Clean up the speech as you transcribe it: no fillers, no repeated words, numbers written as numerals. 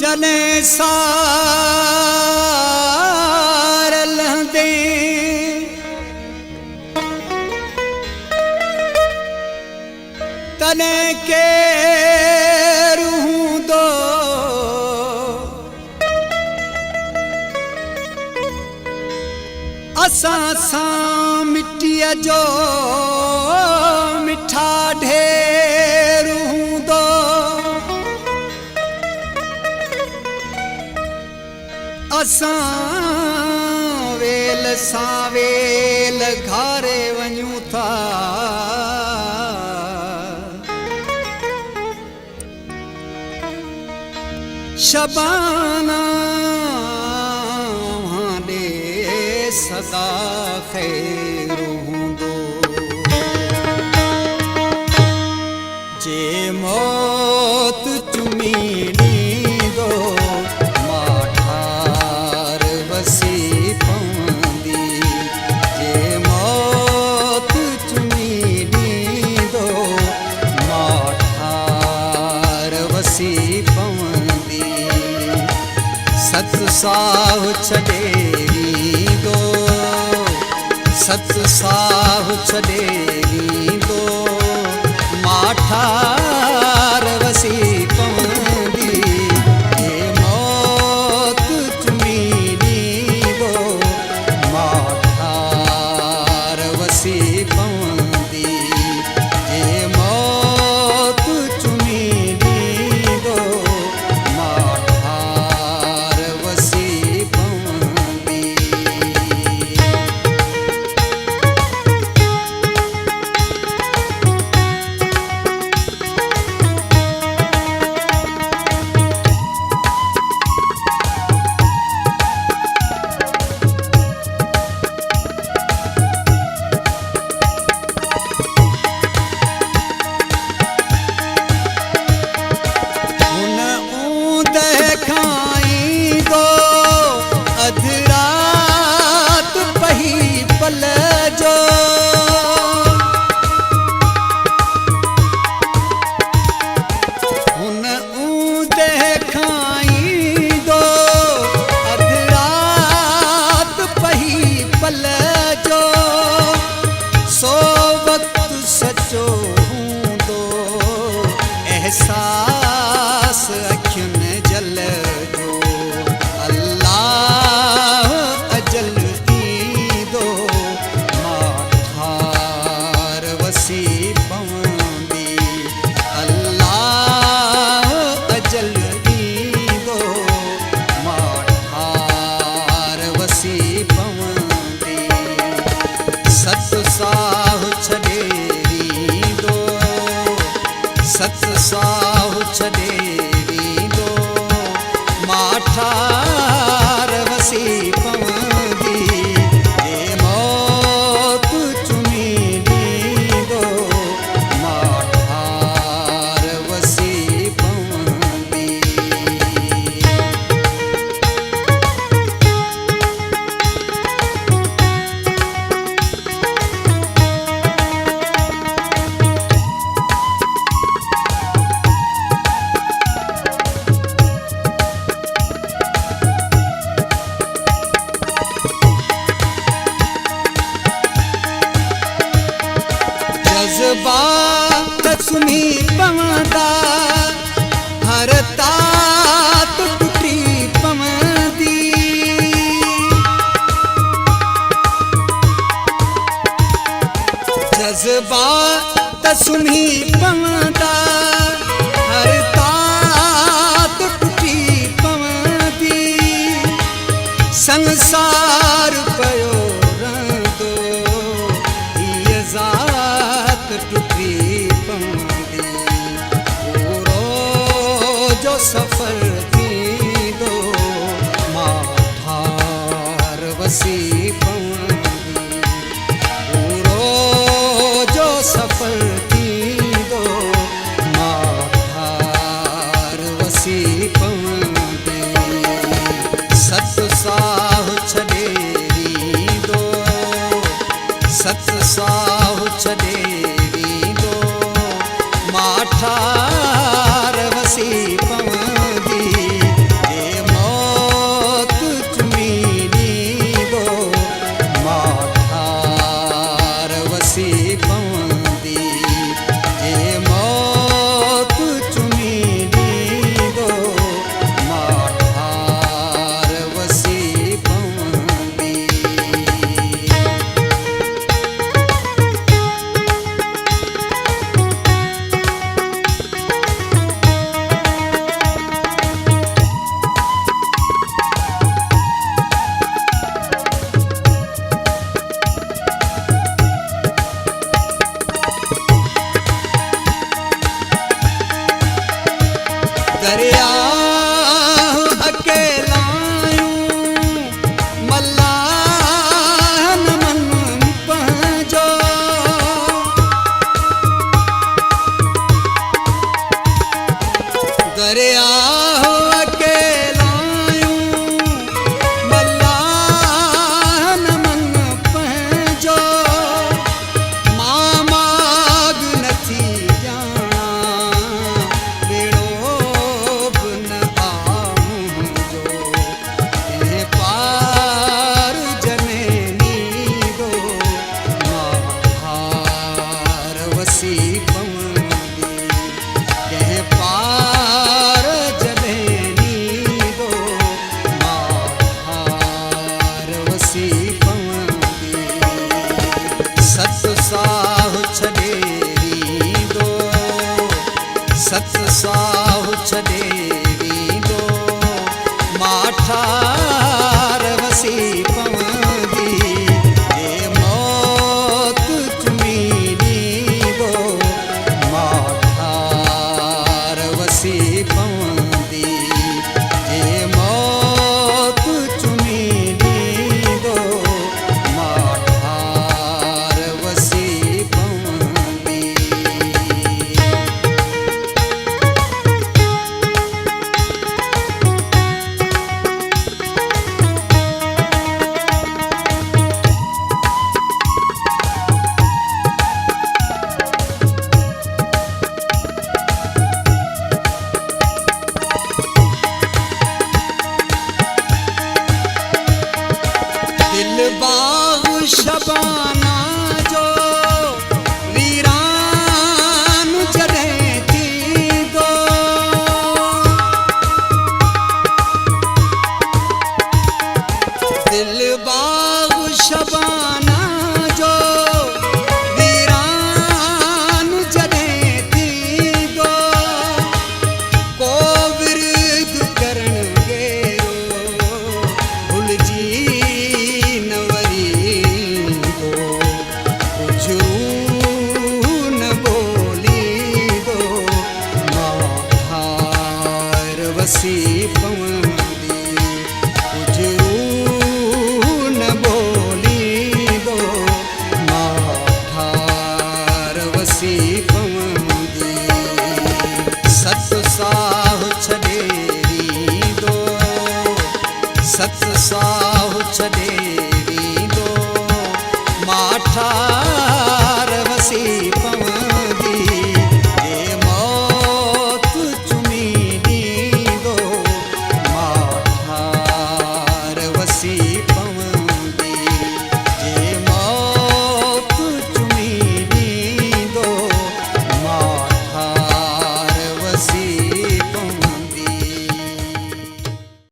जने सार लहंदे तने केर हूंदो असां सां मिट्टीअ जो मिठा ढेर हूंदो असां वेल सां वेल घारे वञूं था शबाना हाणे सदा ख़ैर हूंदो जे मौत चुमी ॾींदो मां ठार वसी पवंदी जे मौत चुमी ॾींदो मां ठार वसी पवंदी सत साह छॾे ॾींदो सत साह छॾे ॾींदो मां ठार वसी पवंदी जे मौत चुमी ॾींदो मां ठार वसी पवंदी जे मौत चुमी ॾींदो मां ठार वसी पवंदी एहसास अखियुनि जल जो अल्लाह अजल ईंदो मां ठार वसी पवंदी अल्लाह अजल ईंदो मां ठार वसी पवंदी सत साह छॾे ॾींदो सत साह छॾे ॾींदो मां ठार वसी पवंदी जे मौत चुमी ॾींदो मां ठार वसी पवंदी जज़्बात सुनी पवंदा हर तात टुटी पवंदी जज़्बात सुनी पवंदा हर तात टुटी पवंदी संसार पयो रहंदो हीअ ज़ात टुटी पवंदी पूरो जो सफ़र थींदो मां ठार वसी पवंदी पूरो जो सफ़र थींदो मां ठार वसी पवंदी सत साह छॾे ॾींदो सत साह छॾे ॾींदो मां ठार वसी पवंदी बाग़ शबाना जो वीरान जॾहिं थींदो दिल बाग़ शबाना